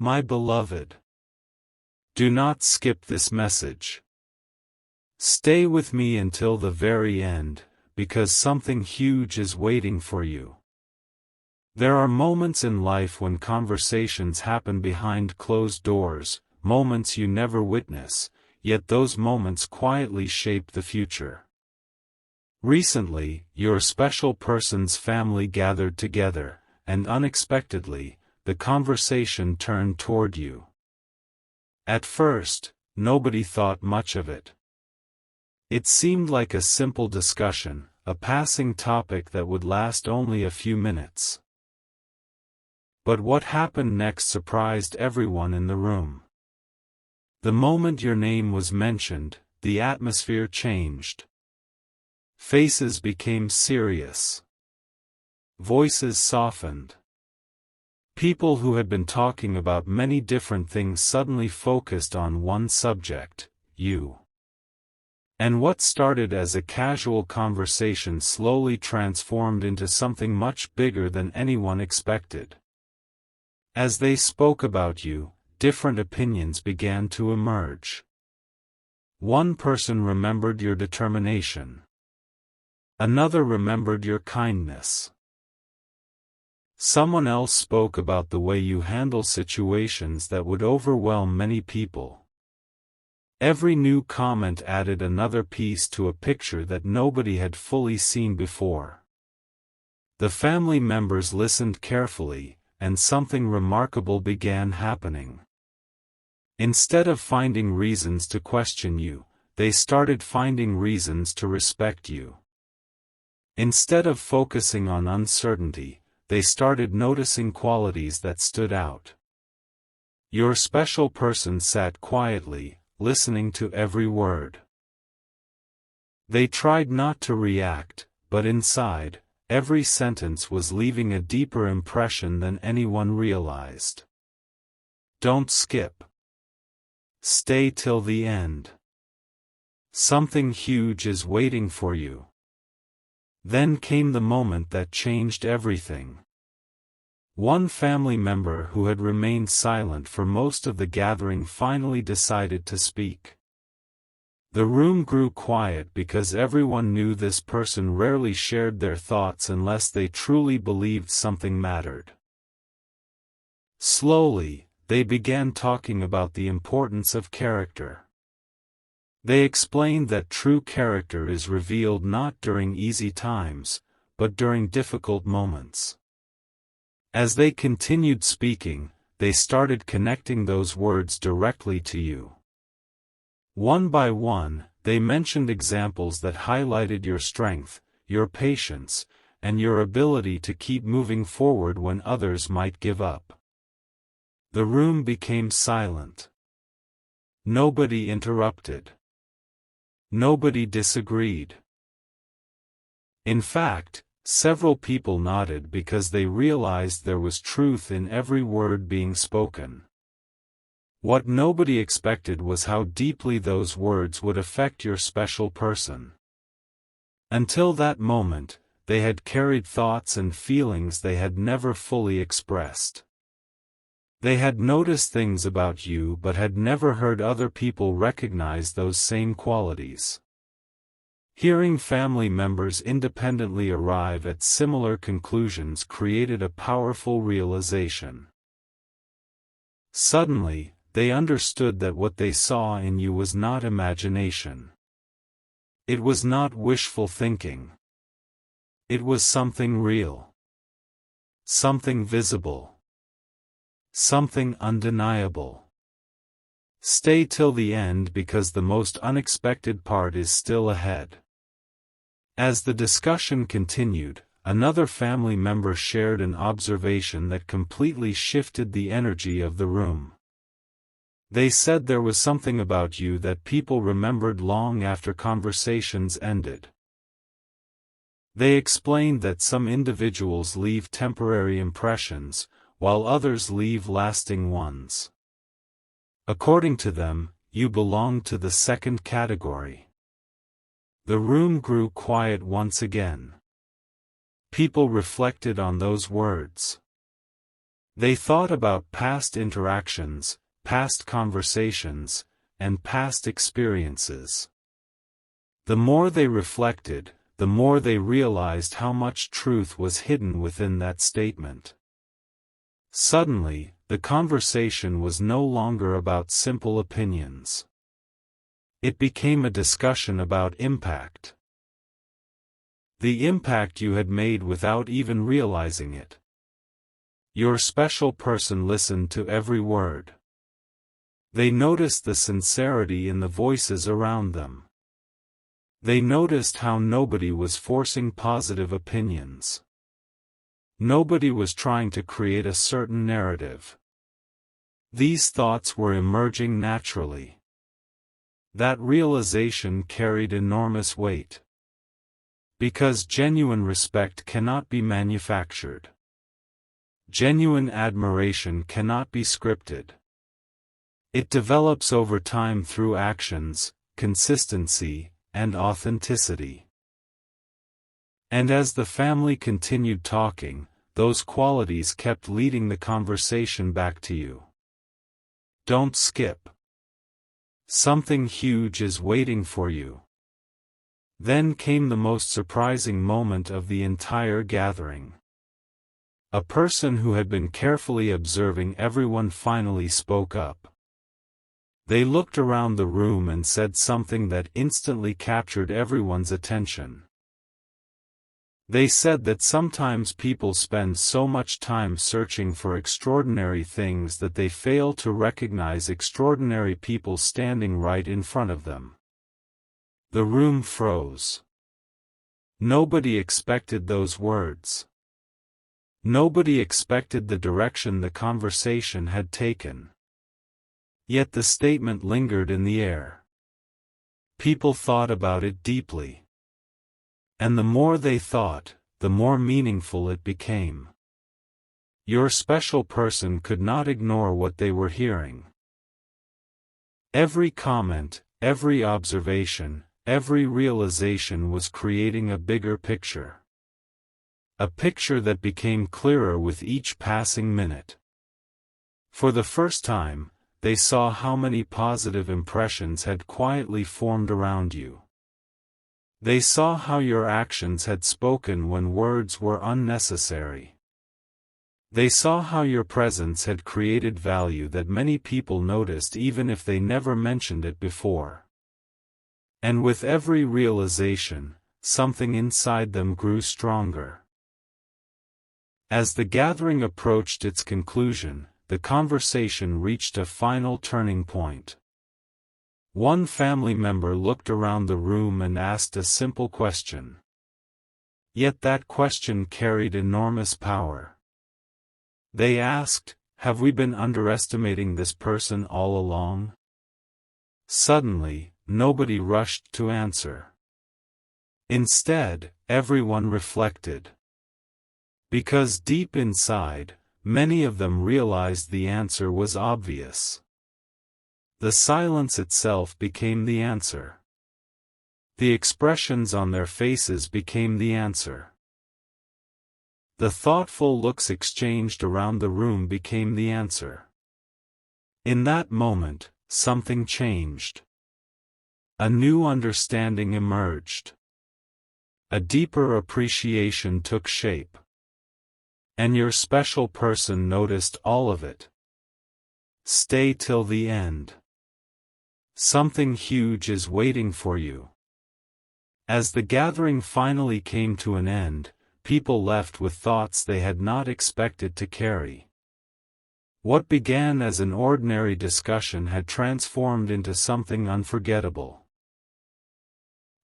My beloved, do not skip this message. Stay with me until the very end, because something huge is waiting for you. There are moments in life when conversations happen behind closed doors, moments you never witness, yet those moments quietly shape the future. Recently, your special person's family gathered together, and unexpectedly, the conversation turned toward you. At first, nobody thought much of it. It seemed like a simple discussion, a passing topic that would last only a few minutes. But what happened next surprised everyone in the room. The moment your name was mentioned, the atmosphere changed. Faces became serious. Voices softened. People who had been talking about many different things suddenly focused on one subject, you. And what started as a casual conversation slowly transformed into something much bigger than anyone expected. As they spoke about you, different opinions began to emerge. One person remembered your determination. Another remembered your kindness. Someone else spoke about the way you handle situations that would overwhelm many people. Every new comment added another piece to a picture that nobody had fully seen before. The family members listened carefully, and something remarkable began happening. Instead of finding reasons to question you, they started finding reasons to respect you. Instead of focusing on uncertainty, they started noticing qualities that stood out. Your special person sat quietly, listening to every word. They tried not to react, but inside, every sentence was leaving a deeper impression than anyone realized. Don't skip. Stay till the end. Something huge is waiting for you. Then came the moment that changed everything. One family member who had remained silent for most of the gathering finally decided to speak. The room grew quiet because everyone knew this person rarely shared their thoughts unless they truly believed something mattered. Slowly, they began talking about the importance of character. They explained that true character is revealed not during easy times, but during difficult moments. As they continued speaking, they started connecting those words directly to you. One by one, they mentioned examples that highlighted your strength, your patience, and your ability to keep moving forward when others might give up. The room became silent. Nobody interrupted. Nobody disagreed. In fact, several people nodded because they realized there was truth in every word being spoken. What nobody expected was how deeply those words would affect your special person. Until that moment, they had carried thoughts and feelings they had never fully expressed. They had noticed things about you but had never heard other people recognize those same qualities. Hearing family members independently arrive at similar conclusions created a powerful realization. Suddenly, they understood that what they saw in you was not imagination. It was not wishful thinking. It was something real. Something visible. Something undeniable. Stay till the end because the most unexpected part is still ahead. As the discussion continued, another family member shared an observation that completely shifted the energy of the room. They said there was something about you that people remembered long after conversations ended. They explained that some individuals leave temporary impressions, while others leave lasting ones. According to them, you belong to the second category. The room grew quiet once again. People reflected on those words. They thought about past interactions, past conversations, and past experiences. The more they reflected, the more they realized how much truth was hidden within that statement. Suddenly, the conversation was no longer about simple opinions. It became a discussion about impact. The impact you had made without even realizing it. Your special person listened to every word. They noticed the sincerity in the voices around them. They noticed how nobody was forcing positive opinions. Nobody was trying to create a certain narrative. These thoughts were emerging naturally. That realization carried enormous weight. Because genuine respect cannot be manufactured. Genuine admiration cannot be scripted. It develops over time through actions, consistency, and authenticity. And as the family continued talking, those qualities kept leading the conversation back to you. Don't skip. Something huge is waiting for you. Then came the most surprising moment of the entire gathering. A person who had been carefully observing everyone finally spoke up. They looked around the room and said something that instantly captured everyone's attention. They said that sometimes people spend so much time searching for extraordinary things that they fail to recognize extraordinary people standing right in front of them. The room froze. Nobody expected those words. Nobody expected the direction the conversation had taken. Yet the statement lingered in the air. People thought about it deeply. And the more they thought, the more meaningful it became. Your special person could not ignore what they were hearing. Every comment, every observation, every realization was creating a bigger picture. A picture that became clearer with each passing minute. For the first time, they saw how many positive impressions had quietly formed around you. They saw how your actions had spoken when words were unnecessary. They saw how your presence had created value that many people noticed even if they never mentioned it before. And with every realization, something inside them grew stronger. As the gathering approached its conclusion, the conversation reached a final turning point. One family member looked around the room and asked a simple question. Yet that question carried enormous power. They asked, "Have we been underestimating this person all along?" Suddenly, nobody rushed to answer. Instead, everyone reflected. Because deep inside, many of them realized the answer was obvious. The silence itself became the answer. The expressions on their faces became the answer. The thoughtful looks exchanged around the room became the answer. In that moment, something changed. A new understanding emerged. A deeper appreciation took shape. And your special person noticed all of it. Stay till the end. Something huge is waiting for you. As the gathering finally came to an end, people left with thoughts they had not expected to carry. What began as an ordinary discussion had transformed into something unforgettable.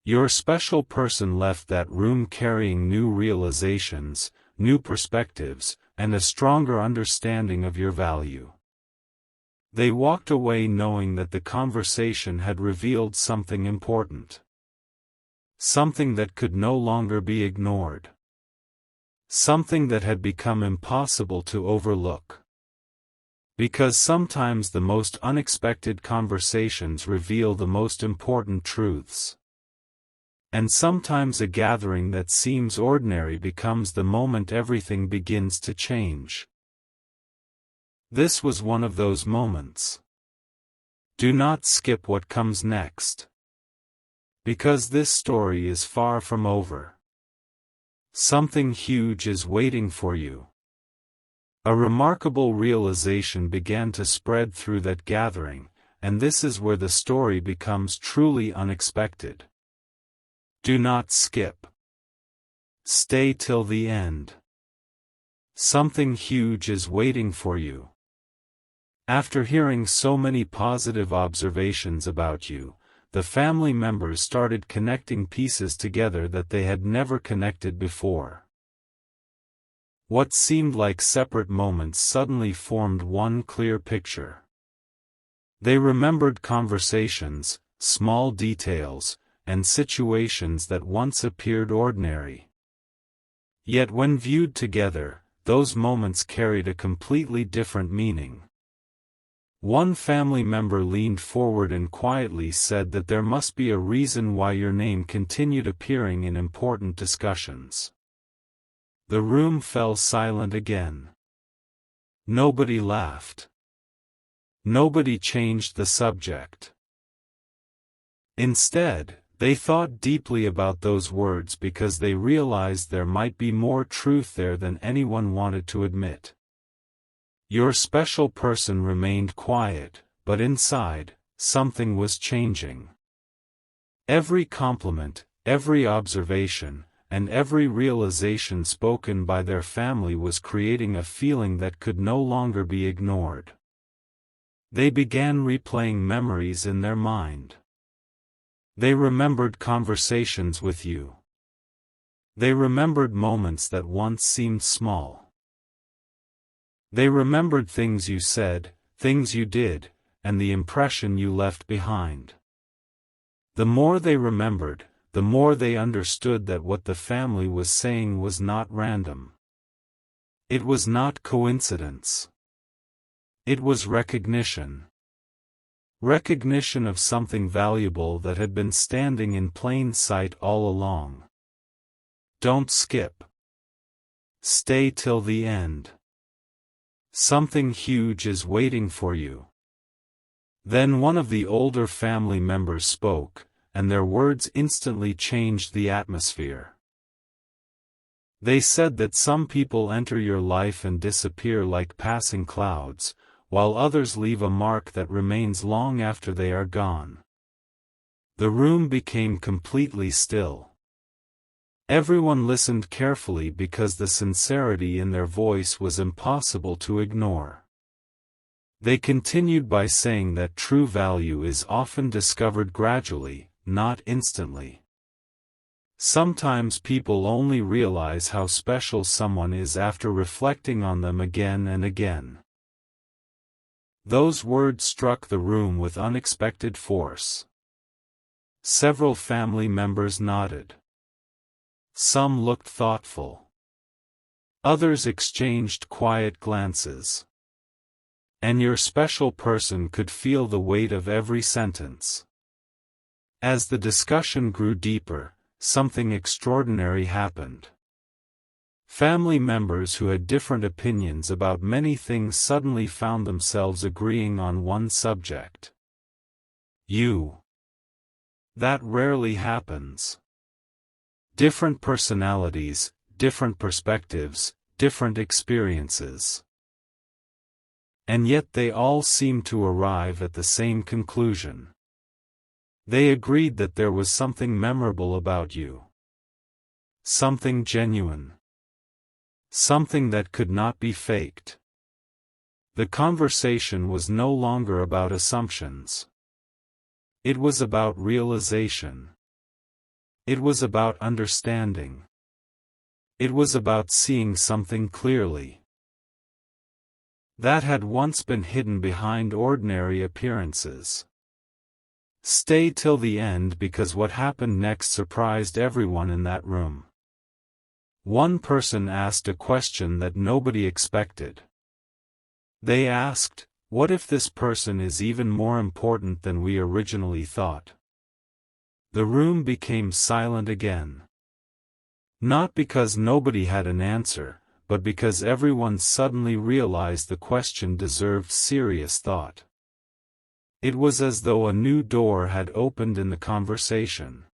Your special person left that room carrying new realizations, new perspectives, and a stronger understanding of your value. They walked away knowing that the conversation had revealed something important. Something that could no longer be ignored. Something that had become impossible to overlook. Because sometimes the most unexpected conversations reveal the most important truths. And sometimes a gathering that seems ordinary becomes the moment everything begins to change. This was one of those moments. Do not skip what comes next, because this story is far from over. Something huge is waiting for you. A remarkable realization began to spread through that gathering, and this is where the story becomes truly unexpected. Do not skip. Stay till the end. Something huge is waiting for you. After hearing so many positive observations about you, the family members started connecting pieces together that they had never connected before. What seemed like separate moments suddenly formed one clear picture. They remembered conversations, small details, and situations that once appeared ordinary. Yet when viewed together, those moments carried a completely different meaning. One family member leaned forward and quietly said that there must be a reason why your name continued appearing in important discussions. The room fell silent again. Nobody laughed. Nobody changed the subject. Instead, they thought deeply about those words because they realized there might be more truth there than anyone wanted to admit. Your special person remained quiet, but inside, something was changing. Every compliment, every observation, and every realization spoken by their family was creating a feeling that could no longer be ignored. They began replaying memories in their mind. They remembered conversations with you. They remembered moments that once seemed small. They remembered things you said, things you did, and the impression you left behind. The more they remembered, the more they understood that what the family was saying was not random. It was not coincidence. It was recognition. Recognition of something valuable that had been standing in plain sight all along. Don't skip. Stay till the end. Something huge is waiting for you. Then one of the older family members spoke, and their words instantly changed the atmosphere. They said that some people enter your life and disappear like passing clouds, while others leave a mark that remains long after they are gone. The room became completely still. Everyone listened carefully because the sincerity in their voice was impossible to ignore. They continued by saying that true value is often discovered gradually, not instantly. Sometimes people only realize how special someone is after reflecting on them again and again. Those words struck the room with unexpected force. Several family members nodded. Some looked thoughtful. Others exchanged quiet glances. And your special person could feel the weight of every sentence. As the discussion grew deeper, something extraordinary happened. Family members who had different opinions about many things suddenly found themselves agreeing on one subject. You. That rarely happens. Different personalities, different perspectives, different experiences. And yet they all seemed to arrive at the same conclusion. They agreed that there was something memorable about you. Something genuine. Something that could not be faked. The conversation was no longer about assumptions. It was about realization. It was about understanding. It was about seeing something clearly. That had once been hidden behind ordinary appearances. Stay till the end because what happened next surprised everyone in that room. One person asked a question that nobody expected. They asked, "What if this person is even more important than we originally thought?" The room became silent again. Not because nobody had an answer, but because everyone suddenly realized the question deserved serious thought. It was as though a new door had opened in the conversation.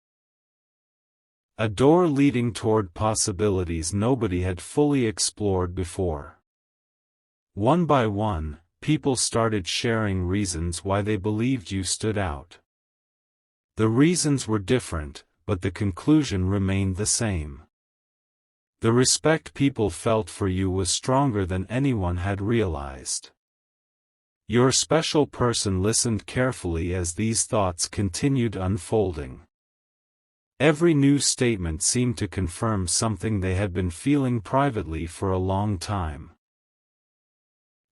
A door leading toward possibilities nobody had fully explored before. One by one, people started sharing reasons why they believed you stood out. The reasons were different, but the conclusion remained the same. The respect people felt for you was stronger than anyone had realized. Your special person listened carefully as these thoughts continued unfolding. Every new statement seemed to confirm something they had been feeling privately for a long time.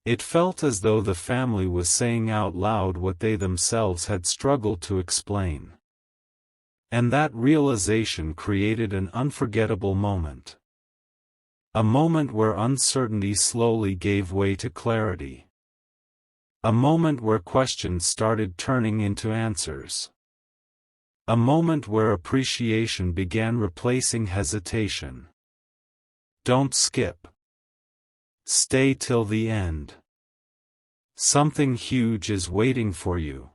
It felt as though the family was saying out loud what they themselves had struggled to explain. And that realization created an unforgettable moment. A moment where uncertainty slowly gave way to clarity. A moment where questions started turning into answers. A moment where appreciation began replacing hesitation. Don't skip. Stay till the end. Something huge is waiting for you.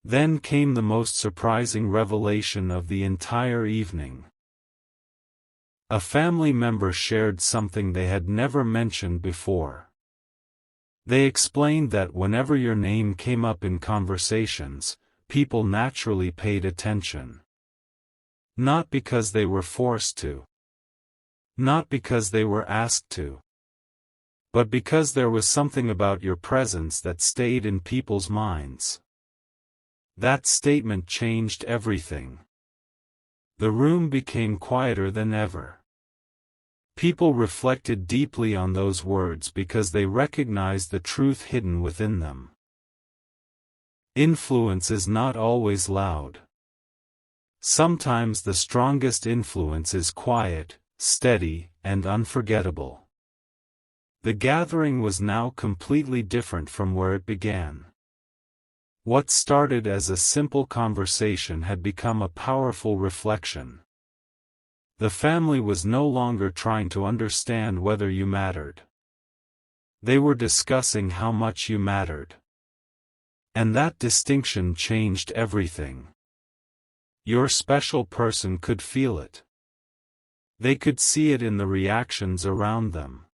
Then came the most surprising revelation of the entire evening. A family member shared something they had never mentioned before. They explained that whenever your name came up in conversations, people naturally paid attention. Not because they were forced to. Not because they were asked to. But because there was something about your presence that stayed in people's minds. That statement changed everything. The room became quieter than ever. People reflected deeply on those words because they recognized the truth hidden within them. Influence is not always loud. Sometimes the strongest influence is quiet, steady, and unforgettable. The gathering was now completely different from where it began. What started as a simple conversation had become a powerful reflection. The family was no longer trying to understand whether you mattered. They were discussing how much you mattered. And that distinction changed everything. Your special person could feel it. They could see it in the reactions around them.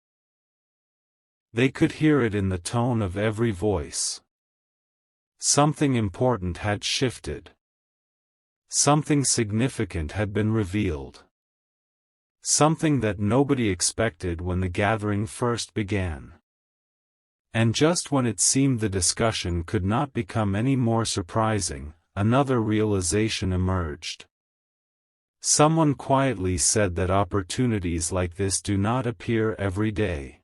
They could hear it in the tone of every voice. Something important had shifted. Something significant had been revealed. Something that nobody expected when the gathering first began. And just when it seemed the discussion could not become any more surprising, another realization emerged. Someone quietly said that opportunities like this do not appear every day.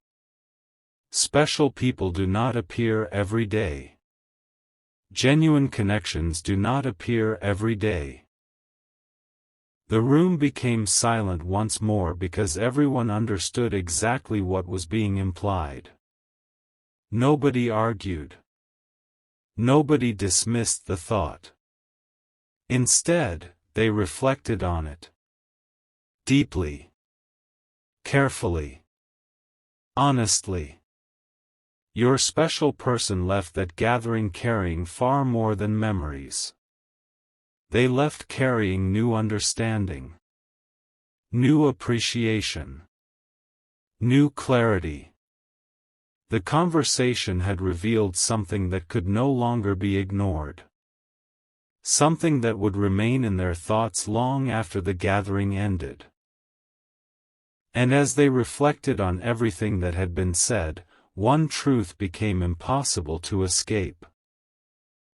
Special people do not appear every day. Genuine connections do not appear every day. The room became silent once more because everyone understood exactly what was being implied. Nobody argued. Nobody dismissed the thought. Instead, they reflected on it. Deeply. Carefully. Honestly. Your special person left that gathering carrying far more than memories. They left carrying new understanding. New appreciation. New clarity. The conversation had revealed something that could no longer be ignored. Something that would remain in their thoughts long after the gathering ended. And as they reflected on everything that had been said, one truth became impossible to escape.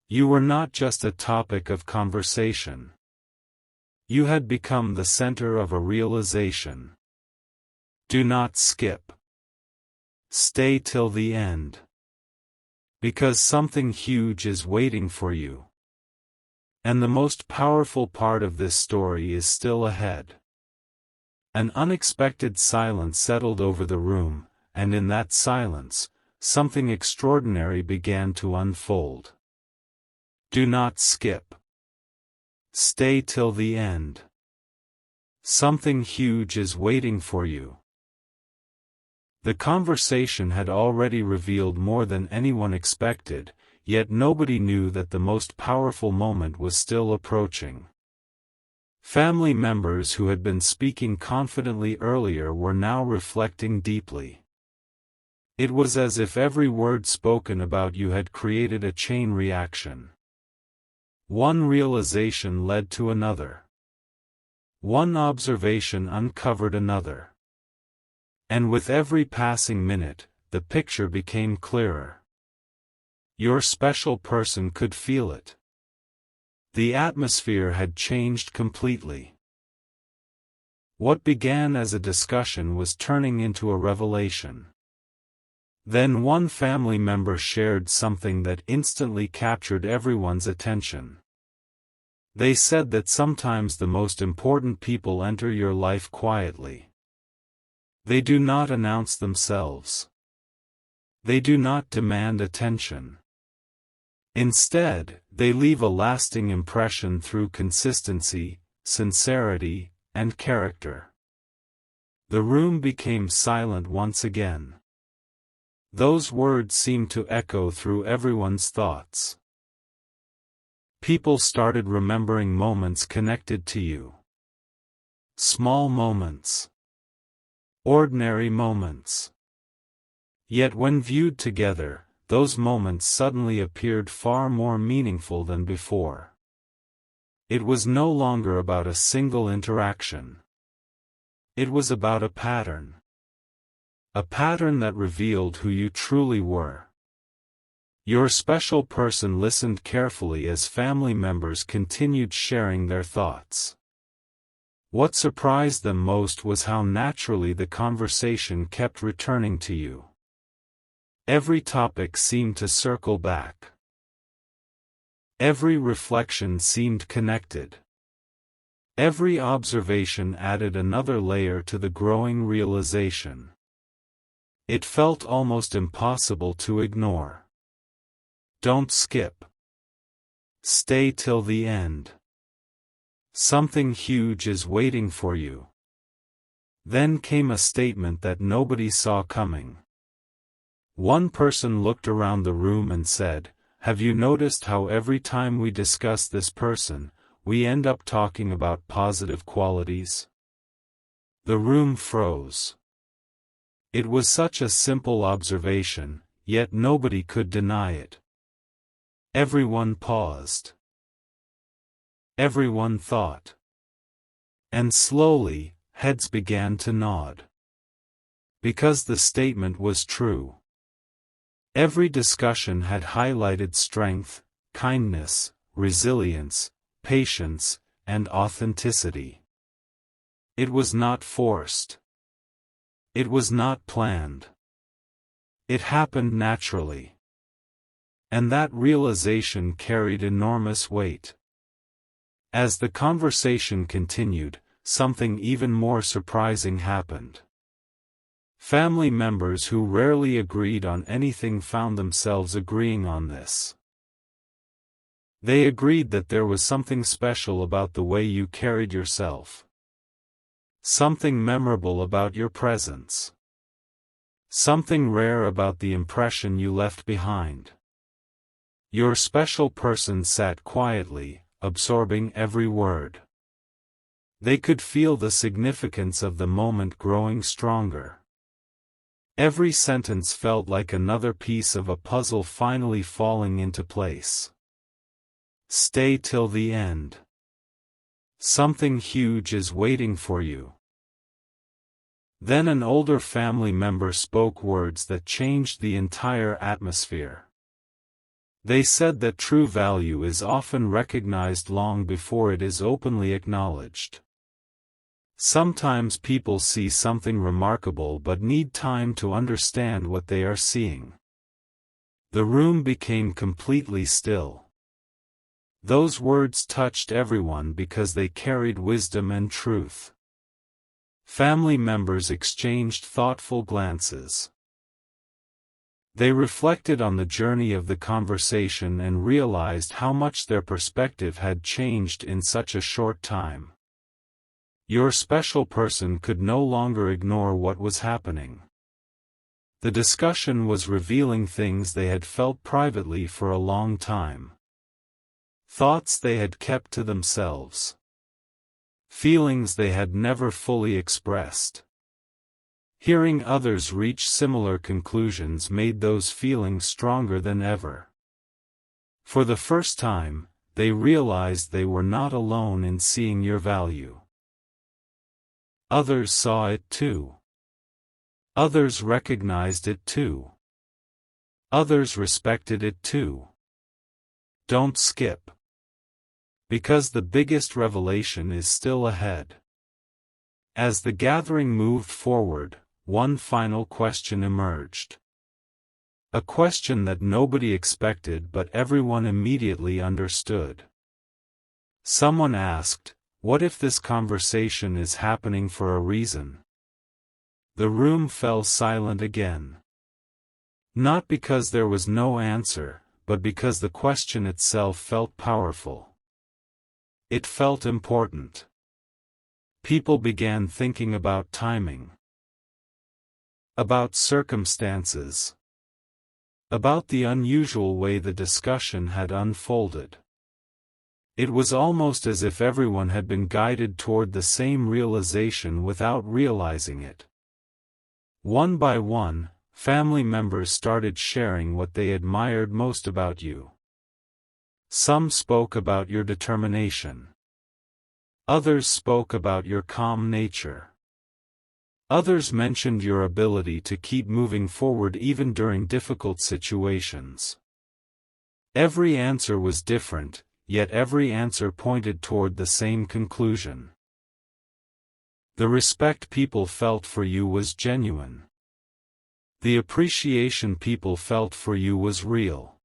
You were not just a topic of conversation. You had become the center of a realization. Do not skip. Stay till the end. Because something huge is waiting for you. And the most powerful part of this story is still ahead. An unexpected silence settled over the room, and in that silence, something extraordinary began to unfold. Do not skip. Stay till the end. Something huge is waiting for you. The conversation had already revealed more than anyone expected, yet nobody knew that the most powerful moment was still approaching. Family members who had been speaking confidently earlier were now reflecting deeply. It was as if every word spoken about you had created a chain reaction. One realization led to another. One observation uncovered another. And with every passing minute, the picture became clearer. Your special person could feel it. The atmosphere had changed completely. What began as a discussion was turning into a revelation. Then one family member shared something that instantly captured everyone's attention. They said that sometimes the most important people enter your life quietly. They do not announce themselves. They do not demand attention. Instead, they leave a lasting impression through consistency, sincerity, and character. The room became silent once again. Those words seemed to echo through everyone's thoughts. People started remembering moments connected to you. Small moments. Ordinary moments. Yet when viewed together, those moments suddenly appeared far more meaningful than before. It was no longer about a single interaction. It was about a pattern. A pattern that revealed who you truly were. Your special person listened carefully as family members continued sharing their thoughts. What surprised them most was how naturally the conversation kept returning to you. Every topic seemed to circle back. Every reflection seemed connected. Every observation added another layer to the growing realization. It felt almost impossible to ignore. Don't skip. Stay till the end. Something huge is waiting for you. Then came a statement that nobody saw coming. One person looked around the room and said, "Have you noticed how every time we discuss this person, we end up talking about positive qualities?" The room froze. It was such a simple observation, yet nobody could deny it. Everyone paused. Everyone thought. And slowly, heads began to nod. Because the statement was true. Every discussion had highlighted strength, kindness, resilience, patience, and authenticity. It was not forced. It was not planned. It happened naturally. And that realization carried enormous weight. As the conversation continued, something even more surprising happened. Family members who rarely agreed on anything found themselves agreeing on this. They agreed that there was something special about the way you carried yourself. Something memorable about your presence. Something rare about the impression you left behind. Your special person sat quietly, absorbing every word. They could feel the significance of the moment growing stronger. Every sentence felt like another piece of a puzzle finally falling into place. Stay till the end. Something huge is waiting for you. Then an older family member spoke words that changed the entire atmosphere. They said that true value is often recognized long before it is openly acknowledged. Sometimes people see something remarkable but need time to understand what they are seeing. The room became completely still. Those words touched everyone because they carried wisdom and truth. Family members exchanged thoughtful glances. They reflected on the journey of the conversation and realized how much their perspective had changed in such a short time. Your special person could no longer ignore what was happening. The discussion was revealing things they had felt privately for a long time. Thoughts they had kept to themselves. Feelings they had never fully expressed. Hearing others reach similar conclusions made those feelings stronger than ever. For the first time, they realized they were not alone in seeing your value. Others saw it too. Others recognized it too. Others respected it too. Don't skip. Because the biggest revelation is still ahead. As the gathering moved forward, one final question emerged. A question that nobody expected but everyone immediately understood. Someone asked, "What if this conversation is happening for a reason?" The room fell silent again. Not because there was no answer, but because the question itself felt powerful. It felt important. People began thinking about timing. About circumstances. About the unusual way the discussion had unfolded. It was almost as if everyone had been guided toward the same realization without realizing it. One by one, family members started sharing what they admired most about you. Some spoke about your determination. Others spoke about your calm nature. Others mentioned your ability to keep moving forward even during difficult situations. Every answer was different, yet every answer pointed toward the same conclusion. The respect people felt for you was genuine. The appreciation people felt for you was real.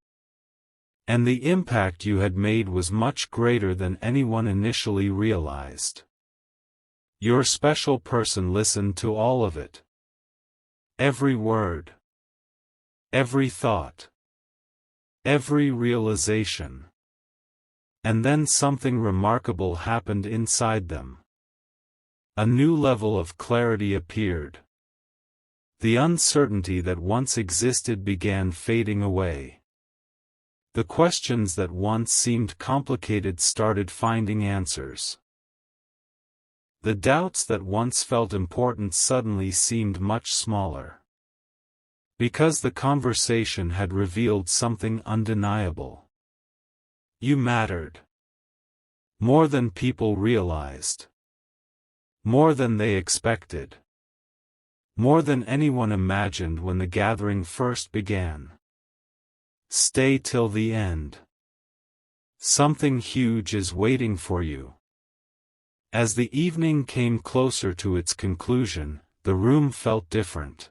And the impact you had made was much greater than anyone initially realized. Your special person listened to all of it. Every word. Every thought. Every realization. And then something remarkable happened inside them. A new level of clarity appeared. The uncertainty that once existed began fading away. The questions that once seemed complicated started finding answers. The doubts that once felt important suddenly seemed much smaller. Because the conversation had revealed something undeniable. You mattered. More than people realized. More than they expected. More than anyone imagined when the gathering first began. Stay till the end. Something huge is waiting for you. As the evening came closer to its conclusion, the room felt different.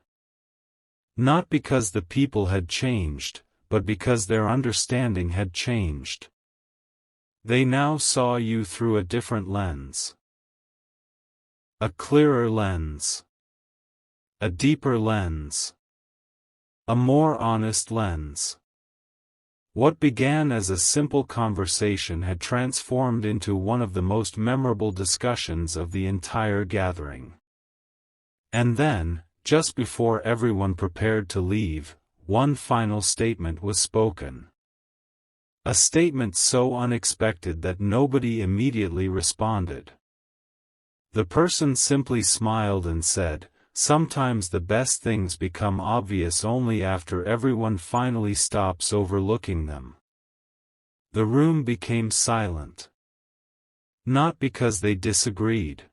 Not because the people had changed, but because their understanding had changed. They now saw you through a different lens. A clearer lens. A deeper lens. A more honest lens. What began as a simple conversation had transformed into one of the most memorable discussions of the entire gathering. And then, just before everyone prepared to leave, one final statement was spoken. A statement so unexpected that nobody immediately responded. The person simply smiled and said, "Sometimes the best things become obvious only after everyone finally stops overlooking them." The room became silent. Not because they disagreed,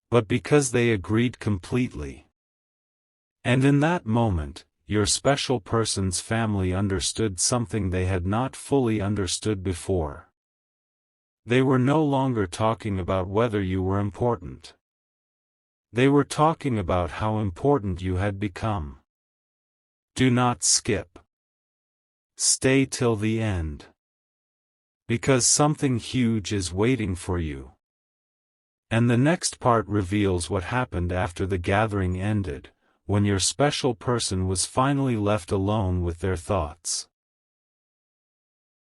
but because they agreed completely. And in that moment, your special person's family understood something they had not fully understood before. They were no longer talking about whether you were important. They were talking about how important you had become. Do not skip. Stay till the end. Because something huge is waiting for you. And the next part reveals what happened after the gathering ended, when your special person was finally left alone with their thoughts.